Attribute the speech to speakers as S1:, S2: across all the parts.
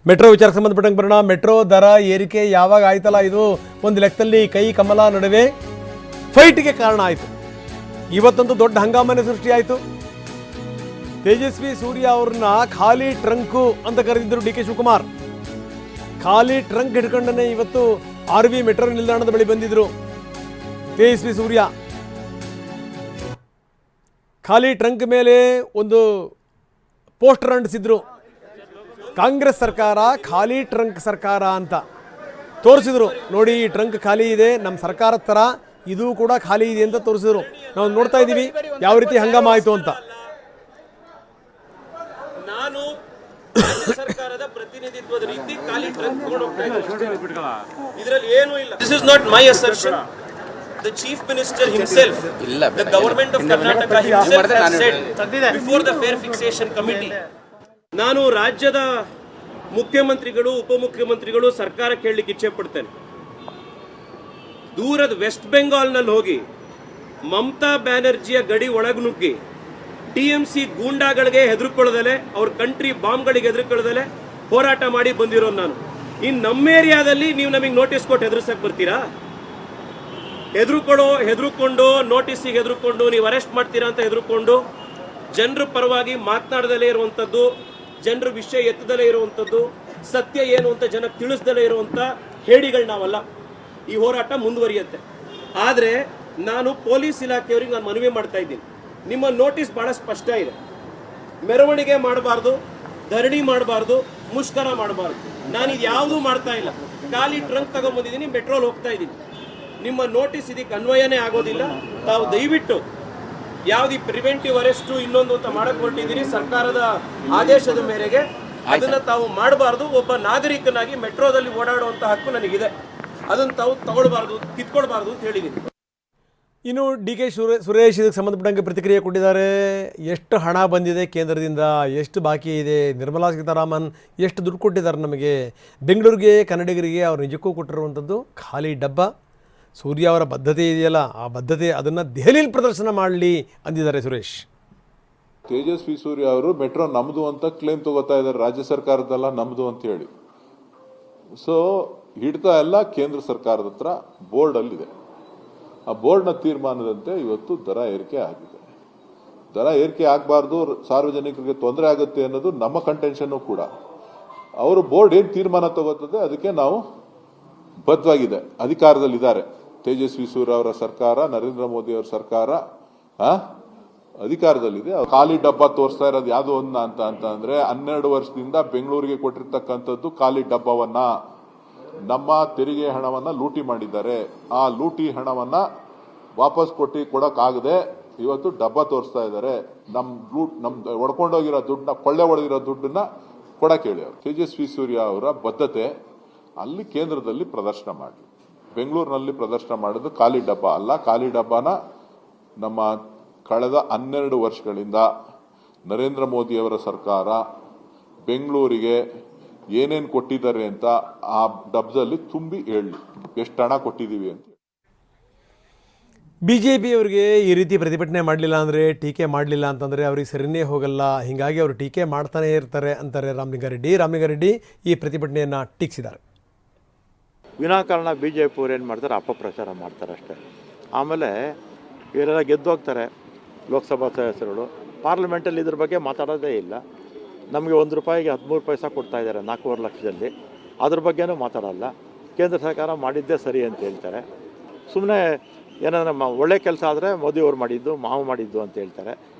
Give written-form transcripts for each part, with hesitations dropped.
S1: Metro ವಿಚಾರಕ್ಕೆ ಸಂಬಂಧಪಟ್ಟಂಗೆ ಬರೋಣ. ಮೆಟ್ರೋ ದರ ಏರಿಕೆ ಯಾವಾಗ ಆಯ್ತಲ್ಲ, ಇದು ಒಂದು ಲೆಕ್ಕದಲ್ಲಿ ಕೈ ಕಮಲ ನಡುವೆ ಫೈಟ್ಗೆ ಕಾರಣ ಆಯಿತು. ಇವತ್ತೊಂದು ದೊಡ್ಡ ಹಂಗಾಮನೆ ಸೃಷ್ಟಿಯಾಯಿತು. ತೇಜಸ್ವಿ ಸೂರ್ಯ ಅವ್ರನ್ನ ಖಾಲಿ ಟ್ರಂಕು ಅಂತ ಕರೆದಿದ್ದರು ಡಿ ಕೆ ಶಿವಕುಮಾರ್. ಖಾಲಿ ಟ್ರಂಕ್ ಹಿಡ್ಕೊಂಡನೆ ಇವತ್ತು RV ಮೆಟ್ರೋ ನಿಲ್ದಾಣದ ಬಳಿ ಬಂದಿದ್ರು ತೇಜಸ್ವಿ ಸೂರ್ಯ. ಖಾಲಿ ಟ್ರಂಕ್ ಮೇಲೆ ಒಂದು ಪೋಸ್ಟರ್ ಅಂಟಿಸಿದ್ರು, ಕಾಂಗ್ರೆಸ್ ಸರ್ಕಾರ ಖಾಲಿ ಟ್ರಂಕ್ ಸರ್ಕಾರ ಅಂತ ತೋರಿಸಿದ್ರು. ನೋಡಿ, ಈ ಟ್ರಂಕ್ ಖಾಲಿ ಇದೆ, ನಮ್ಮ ಸರ್ಕಾರದ ಥರ ಇದು ಕೂಡ ಖಾಲಿ ಇದೆ ಅಂತ ತೋರಿಸಿದ್ರು. ನಾವು ನೋಡ್ತಾ ಇದ್ದೀವಿ ಯಾವ ರೀತಿ ಹಂಗಾಮ ಆಯಿತು ಅಂತ.
S2: ನಾನು ಸರ್ಕಾರದ ಪ್ರತಿನಿಧಿತ್ವದ ರೀತಿ ಖಾಲಿ ಟ್ರಂಕ್ ತಗೊಂಡು ಹೋಗ್ತಾ ಇದ್ದೀನಿ. ಇದರಲ್ಲಿ ಏನೂ ಇಲ್ಲ. This is not my assertion. The Chief Minister himself, the government of Karnataka himself has said before the Fare Fixation Committee. ನಾನು ರಾಜ್ಯದ ಮುಖ್ಯಮಂತ್ರಿಗಳು, ಉಪಮುಖ್ಯಮಂತ್ರಿಗಳು ಸರ್ಕಾರ ಕೇಳಲಿಕ್ಕೆ ಇಚ್ಛೆ ಪಡ್ತೇನೆ. ದೂರದ ವೆಸ್ಟ್ ಬೆಂಗಾಲ್ನಲ್ಲಿ ಹೋಗಿ ಮಮತಾ ಬ್ಯಾನರ್ಜಿಯ ಗಡಿ ಒಳಗ್ನುಗ್ಗಿ TMC ಗೂಂಡಾಗಳಿಗೆ ಹೆದರ್ಕೊಳ್ಳದಲೆ, ಅವ್ರ ಕಂಟ್ರಿ ಬಾಂಬ್ಗಳಿಗೆ ಹೆದರ್ಕೊಳ್ಳದಲೆ ಹೋರಾಟ ಮಾಡಿ ಬಂದಿರೋ ನಾನು. ಇನ್ನು ನಮ್ಮ ಏರಿಯಾದಲ್ಲಿ ನೀವು ನಮಗೆ ನೋಟಿಸ್ ಕೊಟ್ಟು ಹೆದರ್ಸಕ್ಕೆ ಬರ್ತೀರಾ? ಹೆದರ್ಕೊಂಡು ನೋಟಿಸಿಗೆ ಹೆದರ್ಕೊಂಡು ನೀವು ಅರೆಸ್ಟ್ ಮಾಡ್ತೀರಾ ಅಂತ ಹೆದರ್ಕೊಂಡು ಜನರ ಪರವಾಗಿ ಮಾತನಾಡದಲ್ಲೇ ಇರುವಂಥದ್ದು, ಜನರ ವಿಷಯ ಎತ್ತದಲ್ಲೇ ಇರುವಂಥದ್ದು, ಸತ್ಯ ಏನು ಅಂತ ಜನಕ್ಕೆ ತಿಳಿಸ್ದಲೇ ಇರುವಂಥ ಹೇಳಿಗಳು ನಾವಲ್ಲ. ಈ ಹೋರಾಟ ಮುಂದುವರಿಯುತ್ತೆ. ಆದರೆ ನಾನು ಪೊಲೀಸ್ ಇಲಾಖೆಯವರಿಗೆ ನಾನು ಮನವಿ ಮಾಡ್ತಾ ಇದ್ದೀನಿ, ನಿಮ್ಮ ನೋಟಿಸ್ ಭಾಳ ಸ್ಪಷ್ಟ ಇದೆ. ಮೆರವಣಿಗೆ ಮಾಡಬಾರ್ದು, ಧರಣಿ ಮಾಡಬಾರ್ದು, ಮುಷ್ಕರ ಮಾಡಬಾರ್ದು. ನಾನು ಇದು ಯಾವುದೂ ಮಾಡ್ತಾ ಇಲ್ಲ. ಖಾಲಿ ಟ್ರಂಕ್ ತಗೊಂಡ್ಬಂದಿದ್ದೀನಿ, ಮೆಟ್ರೋಲ್ ಹೋಗ್ತಾ ಇದ್ದೀನಿ. ನಿಮ್ಮ ನೋಟಿಸ್ ಇದಕ್ಕೆ ಅನ್ವಯನೇ ಆಗೋದಿಲ್ಲ. ತಾವು ದಯವಿಟ್ಟು ಯಾವ್ದು ಪ್ರಿವೆಂಟಿವ್ ಅರೆಸ್ಟು ಇನ್ನೊಂದು ಅಂತ ಮಾಡಕ್ ಹೊರಟಿದ್ದೀರಿ, ಸರ್ಕಾರದ ಆದೇಶದ ಮೇರೆಗೆ ಅದನ್ನ ತಾವು ಮಾಡಬಾರ್ದು. ಒಬ್ಬ ನಾಗರಿಕನಾಗಿ ಮೆಟ್ರೋದಲ್ಲಿ ಓಡಾಡುವಂತ ಹಕ್ಕು ನನಗಿದೆ, ಅದನ್ನು ತಾವು ತಗೊಳ್ಬಾರ್ದು, ಕಿತ್ಕೊಳ್ಬಾರ್ದು ಅಂತ ಹೇಳಿದ್ದೀನಿ.
S1: ಇನ್ನು ಡಿ ಕೆ ಸುರೇಶ್ ಇದಕ್ಕೆ ಸಂಬಂಧಪಟ್ಟಂಗೆ ಪ್ರತಿಕ್ರಿಯೆ ಕೊಟ್ಟಿದ್ದಾರೆ. ಎಷ್ಟು ಹಣ ಬಂದಿದೆ ಕೇಂದ್ರದಿಂದ, ಎಷ್ಟು ಬಾಕಿ ಇದೆ, ನಿರ್ಮಲಾ ಸೀತಾರಾಮನ್ ಎಷ್ಟು ದುಡ್ಡು ಕೊಟ್ಟಿದ್ದಾರೆ ನಮಗೆ, ಬೆಂಗಳೂರಿಗೆ ಕನ್ನಡಿಗರಿಗೆ ಅವ್ರು ನಿಜಕ್ಕೂ ಕೊಟ್ಟಿರುವಂಥದ್ದು ಖಾಲಿ ಡಬ್ಬ. ಸೂರ್ಯ ಅವರ ಬದ್ಧತೆ ಇದೆಯಲ್ಲ, ಆ ಬದ್ಧತೆ ಅದನ್ನು ದೆಹಲಿಯಲ್ಲಿ ಪ್ರದರ್ಶನ ಮಾಡಲಿ ಅಂದಿದ್ದಾರೆ ಸುರೇಶ್.
S3: ತೇಜಸ್ವಿ ಸೂರ್ಯ ಅವರು ಮೆಟ್ರೋ ನಮ್ದು ಅಂತ ಕ್ಲೇಮ್ ತಗೋತಾ ಇದ್ದಾರೆ, ರಾಜ್ಯ ಸರ್ಕಾರದಲ್ಲ ನಮ್ದು ಅಂತ ಹೇಳಿ. ಸೊ ಹಿಡ್ತಾ ಎಲ್ಲ ಕೇಂದ್ರ ಸರ್ಕಾರದ ಹತ್ರ ಬೋರ್ಡಲ್ಲಿದೆ. ಆ ಬೋರ್ಡ್ನ ತೀರ್ಮಾನದಂತೆ ಇವತ್ತು ದರ ಏರಿಕೆ ಆಗಿದೆ. ದರ ಏರಿಕೆ ಆಗಬಾರ್ದು, ಸಾರ್ವಜನಿಕರಿಗೆ ತೊಂದರೆ ಆಗುತ್ತೆ ಅನ್ನೋದು ನಮ್ಮ ಕಂಟೆನ್ಷನ್ನು ಕೂಡ. ಅವರು ಬೋರ್ಡ್ ಏನು ತೀರ್ಮಾನ ತಗೋತದೆ ಅದಕ್ಕೆ ನಾವು ಬದ್ಧವಾಗಿದೆ, ಅಧಿಕಾರದಲ್ಲಿದ್ದಾರೆ. ತೇಜಸ್ವಿ ಸೂರ್ಯ ಅವರ ಸರ್ಕಾರ, ನರೇಂದ್ರ ಮೋದಿ ಅವರ ಸರ್ಕಾರ ಅಧಿಕಾರದಲ್ಲಿದೆ. ಖಾಲಿ ಡಬ್ಬ ತೋರಿಸ್ತಾ ಇರೋದು ಯಾವುದು ಅಂತ ಅಂದ್ರೆ 12 ವರ್ಷದಿಂದ ಬೆಂಗಳೂರಿಗೆ ಕೊಟ್ಟಿರ್ತಕ್ಕಂಥದ್ದು ಖಾಲಿ ಡಬ್ಬವನ್ನ, ನಮ್ಮ ತೆರಿಗೆ ಹಣವನ್ನ ಲೂಟಿ ಮಾಡಿದ್ದಾರೆ. ಆ ಲೂಟಿ ಹಣವನ್ನ ವಾಪಸ್ ಕೊಡಕ್ಕಾಗದೆ ಇವತ್ತು ಡಬ್ಬ ತೋರಿಸ್ತಾ ಇದ್ದಾರೆ. ನಮ್ ಹೊಡ್ಕೊಂಡೋಗಿರೋ ದುಡ್ಡನ್ನ, ಕೊಳ್ಳೆ ಹೊಡೆದಿರೋ ದುಡ್ಡನ್ನ ಕೊಡಕ್ಕೆ ಹೇಳಿ ಅವರು. ತೇಜಸ್ವಿ ಸೂರ್ಯ ಅವರ ಬದ್ಧತೆ ಅಲ್ಲಿ ಕೇಂದ್ರದಲ್ಲಿ ಪ್ರದರ್ಶನ ಮಾಡಿ, ಬೆಂಗಳೂರಿನಲ್ಲಿ ಪ್ರದರ್ಶನ ಮಾಡೋದು ಖಾಲಿ ಡಬ್ಬ ಅಲ್ಲ. ಖಾಲಿ ಡಬ್ಬನ ನಮ್ಮ ಕಳೆದ 12 ವರ್ಷಗಳಿಂದ ನರೇಂದ್ರ ಮೋದಿ ಅವರ ಸರ್ಕಾರ ಬೆಂಗಳೂರಿಗೆ ಏನೇನು ಕೊಟ್ಟಿದ್ದಾರೆ ಅಂತ ಆ ಡಬ್ಬದಲ್ಲಿ ತುಂಬಿ ಹೇಳಿ ಎಷ್ಟು ಹಣ ಕೊಟ್ಟಿದ್ದೀವಿ ಅಂತ.
S1: BJP ಅವರಿಗೆ ಈ ರೀತಿ ಪ್ರತಿಭಟನೆ ಮಾಡಲಿಲ್ಲ ಅಂದರೆ, ಟೀಕೆ ಮಾಡಲಿಲ್ಲ ಅಂತಂದರೆ ಅವ್ರಿಗೆ ಸರಿನೇ ಹೋಗಲ್ಲ. ಹೀಗಾಗಿ ಅವರು ಟೀಕೆ ಮಾಡ್ತಾನೆ ಇರ್ತಾರೆ ಅಂತಾರೆ ರಾಮಲಿಂಗಾರೆಡ್ಡಿ ಈ ಪ್ರತಿಭಟನೆಯನ್ನು ಟೀಕಿಸಿದ್ದಾರೆ.
S4: ವಿನಾಕಾರಣ BJP ಅವ್ರು ಏನು ಮಾಡ್ತಾರೆ, ಅಪಪ್ರಚಾರ ಮಾಡ್ತಾರೆ ಅಷ್ಟೇ. ಆಮೇಲೆ ಇವರೆಲ್ಲ ಗೆದ್ದು ಹೋಗ್ತಾರೆ ಲೋಕಸಭಾ ಸದಸ್ಯರುಗಳು. ಪಾರ್ಲಿಮೆಂಟಲ್ಲಿ ಇದ್ರ ಬಗ್ಗೆ ಮಾತಾಡೋದೇ ಇಲ್ಲ. ನಮಗೆ ₹1ಗೆ 13 ಪೈಸೆ ಕೊಡ್ತಾ ಇದ್ದಾರೆ 4.5 ಲಕ್ಷದಲ್ಲಿ, ಅದ್ರ ಬಗ್ಗೆನೂ ಮಾತಾಡಲ್ಲ. ಕೇಂದ್ರ ಸರ್ಕಾರ ಮಾಡಿದ್ದೇ ಸರಿ ಅಂತ ಹೇಳ್ತಾರೆ. ಸುಮ್ಮನೆ ಏನಾದರೂ ಒಳ್ಳೆ ಕೆಲಸ ಆದರೆ ಮೋದಿಯವ್ರು ಮಾಡಿದ್ದು, ಮಾವು ಮಾಡಿದ್ದು ಅಂತ ಹೇಳ್ತಾರೆ.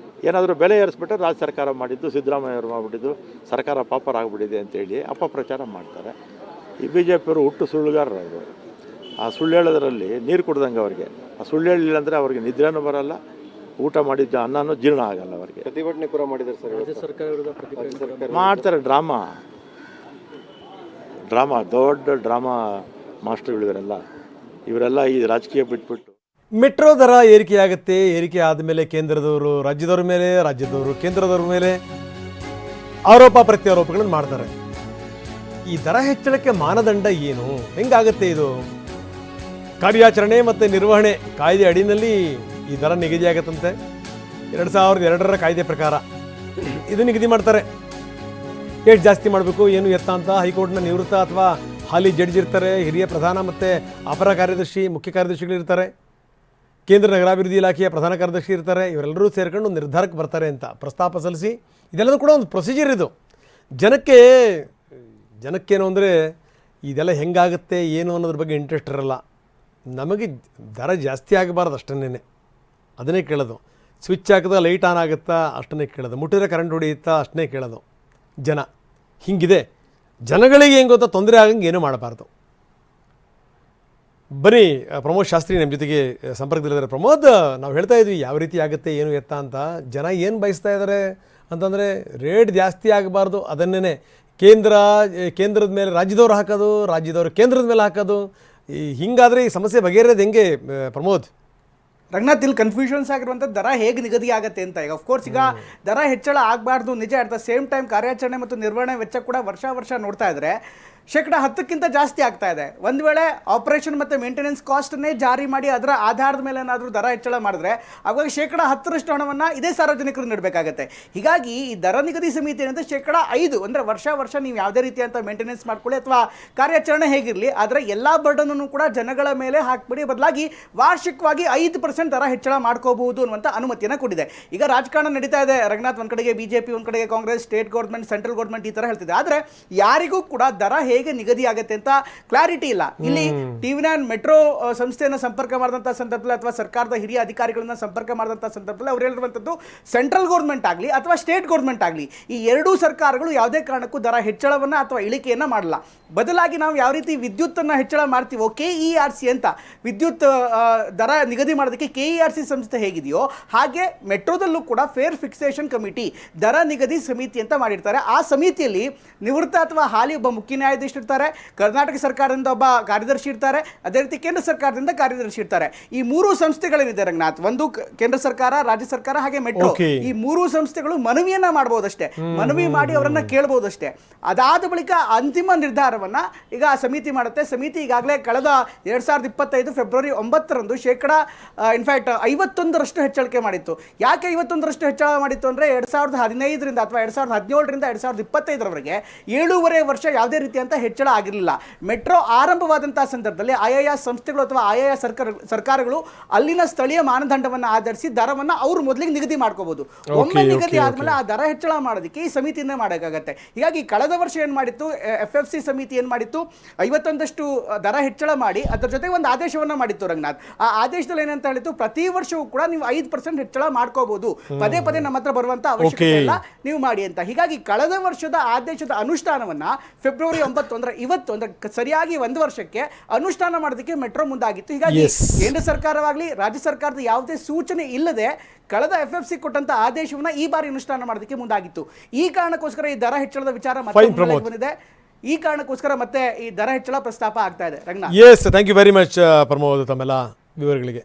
S4: ಏನಾದರೂ ಬೆಲೆ ಏರಿಸ್ಬಿಟ್ರೆ ರಾಜ್ಯ ಸರ್ಕಾರ ಮಾಡಿದ್ದು, ಸಿದ್ದರಾಮಯ್ಯವ್ರು ಮಾಡಿಬಿಟ್ಟಿದ್ದು, ಸರ್ಕಾರ ಪಾಪರ್ ಆಗಿಬಿಟ್ಟಿದೆ ಅಂತೇಳಿ ಅಪಪ್ರಚಾರ ಮಾಡ್ತಾರೆ. ಈ BJP ಅವರು ಹುಟ್ಟು ಸುಳ್ಳುಗಾರರು ಅವರು. ಆ ಸುಳ್ಳು ಹೇಳೋದ್ರಲ್ಲಿ ನೀರು ಕುಡ್ದಂಗೆ ಅವ್ರಿಗೆ. ಆ ಸುಳ್ಳು ಹೇಳಿಲ್ಲ ಅಂದರೆ ಅವ್ರಿಗೆ ನಿದ್ರೆನೂ ಬರಲ್ಲ, ಊಟ ಮಾಡಿದ್ದ ಅನ್ನನೂ ಜೀರ್ಣ ಆಗಲ್ಲ ಅವರಿಗೆ.
S2: ಪ್ರತಿಭಟನೆ ಕೂಡ ಮಾಡಿದ್ದಾರೆ ಸರ್,
S4: ಮಾಡ್ತಾರೆ. ಡ್ರಾಮಾ ದೊಡ್ಡ ಡ್ರಾಮಾ ಮಾಸ್ಟರ್ಗಳಿವರೆಲ್ಲ. ಇವರೆಲ್ಲ ಈ ರಾಜಕೀಯ ಬಿಟ್ಬಿಟ್ಟು
S1: ಮೆಟ್ರೋ ದರ ಏರಿಕೆಯಾಗುತ್ತೆ. ಏರಿಕೆ ಆದಮೇಲೆ ಕೇಂದ್ರದವರು ರಾಜ್ಯದವ್ರ ಮೇಲೆ, ರಾಜ್ಯದವರು ಕೇಂದ್ರದವ್ರ ಮೇಲೆ ಆರೋಪ ಪ್ರತ್ಯಾರೋಪಗಳನ್ನು ಮಾಡ್ತಾರೆ. ಈ ದರ ಹೆಚ್ಚಳಕ್ಕೆ ಮಾನದಂಡ ಏನು, ಹೆಂಗಾಗುತ್ತೆ ಇದು? ಕಾರ್ಯಾಚರಣೆ ಮತ್ತು ನಿರ್ವಹಣೆ ಕಾಯ್ದೆ ಅಡಿನಲ್ಲಿ ಈ ದರ ನಿಗದಿಯಾಗತ್ತಂತೆ. 2002ರ ಕಾಯ್ದೆ ಪ್ರಕಾರ ಇದು ನಿಗದಿ ಮಾಡ್ತಾರೆ. ಎಷ್ಟು ಜಾಸ್ತಿ ಮಾಡಬೇಕು ಏನು ಎತ್ತ ಅಂತ ಹೈಕೋರ್ಟ್ನ ನಿವೃತ್ತ ಅಥವಾ ಹಾಲಿ ಜಡ್ಜ್ ಇರ್ತಾರೆ, ಹಿರಿಯ ಪ್ರಧಾನ ಮತ್ತು ಅಪರ ಕಾರ್ಯದರ್ಶಿ, ಮುಖ್ಯ ಕಾರ್ಯದರ್ಶಿಗಳಿರ್ತಾರೆ, ಕೇಂದ್ರ ನಗರಾಭಿವೃದ್ಧಿ ಇಲಾಖೆಯ ಪ್ರಧಾನ ಕಾರ್ಯದರ್ಶಿ ಇರ್ತಾರೆ. ಇವರೆಲ್ಲರೂ ಸೇರ್ಕೊಂಡು ಒಂದು ನಿರ್ಧಾರಕ್ಕೆ ಬರ್ತಾರೆ ಅಂತ ಪ್ರಸ್ತಾಪ ಸಲ್ಲಿಸಿ, ಇದೆಲ್ಲದೂ ಕೂಡ ಒಂದು ಪ್ರೊಸೀಜರ್ ಇದು. ಜನಕ್ಕೇನು ಅಂದರೆ ಇದೆಲ್ಲ ಹೆಂಗಾಗುತ್ತೆ ಏನು ಅನ್ನೋದ್ರ ಬಗ್ಗೆ ಇಂಟ್ರೆಸ್ಟ್ ಇರಲ್ಲ. ನಮಗೆ ದರ ಜಾಸ್ತಿ ಆಗಬಾರ್ದು ಅಷ್ಟನ್ನೇ, ಅದನ್ನೇ ಕೇಳೋದು. ಸ್ವಿಚ್ ಹಾಕಿದ ಲೈಟ್ ಆನ್ ಆಗುತ್ತಾ ಅಷ್ಟನ್ನೇ ಕೇಳೋದು, ಮುಟ್ಟಿದ್ರೆ ಕರೆಂಟ್ ಹೊಡೆಯುತ್ತಾ ಅಷ್ಟನ್ನೇ ಕೇಳೋದು ಜನ. ಹಿಂಗಿದೆ ಜನಗಳಿಗೆ ಹೆಂಗೆ ಗೊತ್ತಾ, ತೊಂದರೆ ಆಗಂಗೆ ಏನೂ ಮಾಡಬಾರ್ದು. ಬನ್ನಿ ಪ್ರಮೋದ್ ಶಾಸ್ತ್ರಿ ನಮ್ಮ ಜೊತೆಗೆ ಸಂಪರ್ಕದಲ್ಲಿದ್ದಾರೆ. ಪ್ರಮೋದ್, ನಾವು ಹೇಳ್ತಾ ಇದ್ವಿ ಯಾವ ರೀತಿ ಆಗುತ್ತೆ ಏನು ಎತ್ತ ಅಂತ. ಜನ ಏನು ಬಯಸ್ತಾ ಇದ್ದಾರೆ ಅಂತಂದರೆ ರೇಟ್ ಜಾಸ್ತಿ ಆಗಬಾರ್ದು, ಅದನ್ನೇ ಕೇಂದ್ರದ ಮೇಲೆ ರಾಜ್ಯದವ್ರು ಹಾಕೋದು, ರಾಜ್ಯದವರು ಕೇಂದ್ರದ ಮೇಲೆ ಹಾಕೋದು. ಹಿಂಗಾದರೆ ಈ ಸಮಸ್ಯೆ ಬಗೆಹರಿಯೋದು ಹೆಂಗೆ ಪ್ರಮೋದ್?
S5: ರಂಗನಾಥ್, ಇಲ್ಲಿ ಕನ್ಫ್ಯೂಷನ್ಸ್ ಆಗಿರುವಂಥ ದರ ಹೇಗೆ ನಿಗದಿ ಆಗುತ್ತೆ ಅಂತ. ಈಗ ಅಫ್ಕೋರ್ಸ್ ಈಗ ದರ ಹೆಚ್ಚಳ ಆಗಬಾರ್ದು ನಿಜ. ಅಟ್ ದ ಸೇಮ್ ಟೈಮ್ ಕಾರ್ಯಾಚರಣೆ ಮತ್ತು ನಿರ್ವಹಣೆ ವೆಚ್ಚ ಕೂಡ ವರ್ಷ ನೋಡ್ತಾ ಇದ್ರೆ 10% ಜಾಸ್ತಿ ಆಗ್ತಾ ಇದೆ. ಒಂದು ವೇಳೆ ಆಪರೇಷನ್ ಮತ್ತು ಮೇಂಟೆನೆನ್ಸ್ ಕಾಸ್ಟನ್ನೇ ಜಾರಿ ಮಾಡಿ ಅದರ ಆಧಾರದ ಮೇಲೆ ಏನಾದರೂ ದರ ಹೆಚ್ಚಳ ಮಾಡಿದ್ರೆ ಅವಾಗ 10% ಹಣವನ್ನು ಇದೇ ಸಾರ್ವಜನಿಕರು ನೀಡಬೇಕಾಗತ್ತೆ. ಹೀಗಾಗಿ ಈ ದರ ನಿಗದಿ ಸಮಿತಿ ಏನಂದರೆ 5% ಅಂದರೆ ವರ್ಷ ನೀವು ಯಾವುದೇ ರೀತಿಯಂಥ ಮೇಂಟೆನೆನ್ಸ್ ಮಾಡ್ಕೊಳ್ಳಿ ಅಥವಾ ಕಾರ್ಯಾಚರಣೆ ಹೇಗಿರಲಿ, ಆದರೆ ಎಲ್ಲ ಬರ್ಡನನ್ನು ಕೂಡ ಜನಗಳ ಮೇಲೆ ಹಾಕ್ಬಿಡಿ, ಬದಲಾಗಿ ವಾರ್ಷಿಕವಾಗಿ 5% ದರ ಹೆಚ್ಚಳ ಮಾಡ್ಕೋಬಹುದು ಅನ್ನುವಂಥ ಅನುಮತಿಯನ್ನು ಕೊಟ್ಟಿದೆ. ಈಗ ರಾಜಕಾರಣ ನಡೀತಾ ಇದೆ ರಂಗನಾಥ್, ಒಂದು ಕಡೆಗೆ BJP, ಒಂದು ಕಡೆಗೆ Congress, state government, central government ಈ ಥರ ಹೇಳ್ತಿದೆ. ಆದರೆ ಯಾರಿಗೂ ಕೂಡ ದರ ಹೇಗೆ ನಿಗದಿ ಆಗುತ್ತೆ ಅಂತ ಕ್ಲಾರಿಟಿ ಇಲ್ಲ. ಇಲ್ಲಿ TV9 ಮೆಟ್ರೋ ಸಂಸ್ಥೆಯನ್ನು ಸಂಪರ್ಕ ಮಾಡಿದಂಥ ಸಂದರ್ಭದಲ್ಲಿ ಅಥವಾ ಸರ್ಕಾರದ ಹಿರಿಯ ಅಧಿಕಾರಿಗಳನ್ನ ಸಂಪರ್ಕ ಮಾಡಿದಂಥ ಸಂದರ್ಭದಲ್ಲಿ ಅವ್ರು ಹೇಳಿರುವಂಥದ್ದು ಸೆಂಟ್ರಲ್ ಗೌರ್ಮೆಂಟ್ ಆಗಲಿ ಅಥವಾ ಸ್ಟೇಟ್ ಗೌರ್ಮೆಂಟ್ ಆಗಲಿ ಈ ಎರಡೂ ಸರ್ಕಾರಗಳು ಯಾವುದೇ ಕಾರಣಕ್ಕೂ ದರ ಹೆಚ್ಚಳವನ್ನು ಅಥವಾ ಇಳಿಕೆಯನ್ನು ಮಾಡಲ್ಲ. ಬದಲಾಗಿ ನಾವು ಯಾವ ರೀತಿ ವಿದ್ಯುತ್ತನ್ನು ಹೆಚ್ಚಳ ಮಾಡ್ತೀವೋ KERC ಅಂತ ವಿದ್ಯುತ್ ದರ ನಿಗದಿ ಮಾಡೋದಕ್ಕೆ KERC ಸಂಸ್ಥೆ ಹೇಗಿದೆಯೋ ಹಾಗೆ ಮೆಟ್ರೋದಲ್ಲೂ ಕೂಡ ಫೇರ್ ಫಿಕ್ಸೇಷನ್ ಕಮಿಟಿ ದರ ನಿಗದಿ ಸಮಿತಿ ಅಂತ ಮಾಡಿರ್ತಾರೆ. ಆ ಸಮಿತಿಯಲ್ಲಿ ನಿವೃತ್ತ ಅಥವಾ ಹಾಲಿ ಒಬ್ಬ ಮುಖ್ಯ ನ್ಯಾಯಾಧೀಶ ಇರ್ತಾರೆ, ಕರ್ನಾಟಕ ಸರ್ಕಾರದಿಂದ ಒಬ್ಬ ಕಾರ್ಯದರ್ಶಿ ಇರ್ತಾರೆ, ಅದೇ ರೀತಿ ಕೇಂದ್ರ ಸರ್ಕಾರದಿಂದ ಕಾರ್ಯದರ್ಶಿ ಇರ್ತಾರೆ. ಈ ಮೂರು ಸಂಸ್ಥೆಗಳೇನಿದೆ ರಂಗನಾಥ್, ಒಂದು ಕೇಂದ್ರ ಸರ್ಕಾರ, ರಾಜ್ಯ ಸರ್ಕಾರ ಹಾಗೆ ಮೆಟ್ರೋ, ಈ ಮೂರು ಸಂಸ್ಥೆಗಳು ಮನವಿಯನ್ನ ಮಾಡಬಹುದಷ್ಟೇ, ಮನವಿ ಮಾಡಿ ಅವರನ್ನ ಕೇಳಬಹುದಷ್ಟೇ. ಅದಾದ ಬಳಿಕ ಅಂತಿಮ ನಿರ್ಧಾರವನ್ನ ಈಗ ಸಮಿತಿ ಮಾಡುತ್ತೆ. ಸಮಿತಿ ಈಗಾಗಲೇ ಕಳೆದ 2025 ಫೆಬ್ರವರಿ 9ರಂದು ಇನ್ಫ್ಯಾಕ್ಟ್ 51% ಹೆಚ್ಚಳಿಕೆ ಮಾಡಿತ್ತು. ಯಾಕೆ 51% ಹೆಚ್ಚಳ ಮಾಡಿತ್ತು ಅಂದರೆ 2015ರಿಂದ ಅಥವಾ 2017ರಿಂದ 2025ರವರೆಗೆ 7.5 ವರ್ಷ ಯಾವುದೇ ರೀತಿಯಂತ ಹೆಚ್ಚಳ ಆಗಿರಲಿಲ್ಲ. ಮೆಟ್ರೋ ಆರಂಭವಾದಂತಹ ಸಂದರ್ಭದಲ್ಲಿ ಆಯಾಯ ಸಂಸ್ಥೆಗಳು ಅಥವಾ ಆಯಾಯ ಸರ್ಕಾರಗಳು ಅಲ್ಲಿನ ಸ್ಥಳೀಯ ಮಾನದಂಡವನ್ನು ಆಧರಿಸಿ ದರವನ್ನು ಅವರು ಮೊದಲಿಗೆ ನಿಗದಿ ಮಾಡ್ಕೋಬಹುದು. ಒಮ್ಮೆ ನಿಗದಿ ಆದ್ಮೇಲೆ ಆ ದರ ಹೆಚ್ಚಳ ಮಾಡೋದಕ್ಕೆ ಈ ಸಮಿತಿಯಿಂದ ಮಾಡೋಕ್ಕಾಗತ್ತೆ. ಹೀಗಾಗಿ ಕಳೆದ ವರ್ಷ ಏನು ಮಾಡಿತ್ತು, FFC ಸಮಿತಿ ಏನು ಮಾಡಿತ್ತು, 51% ದರ ಹೆಚ್ಚಳ ಮಾಡಿ ಅದರ ಜೊತೆ ಒಂದು ಆದೇಶವನ್ನ ಮಾಡಿತ್ತು ರಂಗನಾಥ್. ಆ ಆದೇಶದಲ್ಲಿ ಏನಂತ ಹೇಳಿತ್ತು, ಪ್ರತಿ ವರ್ಷವೂ ಕೂಡ ನೀವು 5% ಹೆಚ್ಚಳ ಮಾಡ್ಕೋಬಹುದು, ಪದೇ ನಮ್ಮ ಹತ್ರ ಬರುವಂತ ಅವಶ್ಯಕತೆ ಇಲ್ಲ, ನೀವು ಮಾಡಿ ಅಂತ. ಹೀಗಾಗಿ ಕಳೆದ ವರ್ಷದ ಆದೇಶದ ಅನುಷ್ಠಾನವನ್ನ ಫೆಬ್ರವರಿ 9 ಅಂದ್ರೆ ಇವತ್ತು ಅಂದ್ರೆ ಸರಿಯಾಗಿ 1 ವರ್ಷಕ್ಕೆ ಅನುಷ್ಠಾನ ಮಾಡೋದಕ್ಕೆ ಮೆಟ್ರೋ ಮುಂದಾಗಿತ್ತು. ಹೀಗಾಗಿ ಕೇಂದ್ರ ಸರ್ಕಾರವಾಗಲಿ ರಾಜ್ಯ ಸರ್ಕಾರದ ಯಾವುದೇ ಸೂಚನೆ ಇಲ್ಲದೆ ಕಳೆದ FFC ಕೊಟ್ಟಂತ ಆದೇಶವನ್ನ ಈ ಬಾರಿ ಅನುಷ್ಠಾನ ಮಾಡೋದಕ್ಕೆ ಮುಂದಾಗಿತ್ತು. ಈ ಕಾರಣಕ್ಕೋಸ್ಕರ ಈ ದರ ಹೆಚ್ಚಳದ ವಿಚಾರ ಮತ್ತೆ ಬಂದಿದೆ. ಈ ಕಾರಣಕ್ಕೋಸ್ಕರ ಮತ್ತೆ ಈ ದರ ಹೆಚ್ಚಳ ಪ್ರಸ್ತಾಪ ಆಗ್ತಾ ಇದೆ Ranganath.
S1: Yes, thank you very much Pramod ತಮ್ಮೆಲ್ಲ ವಿವರಗಳಿಗೆ.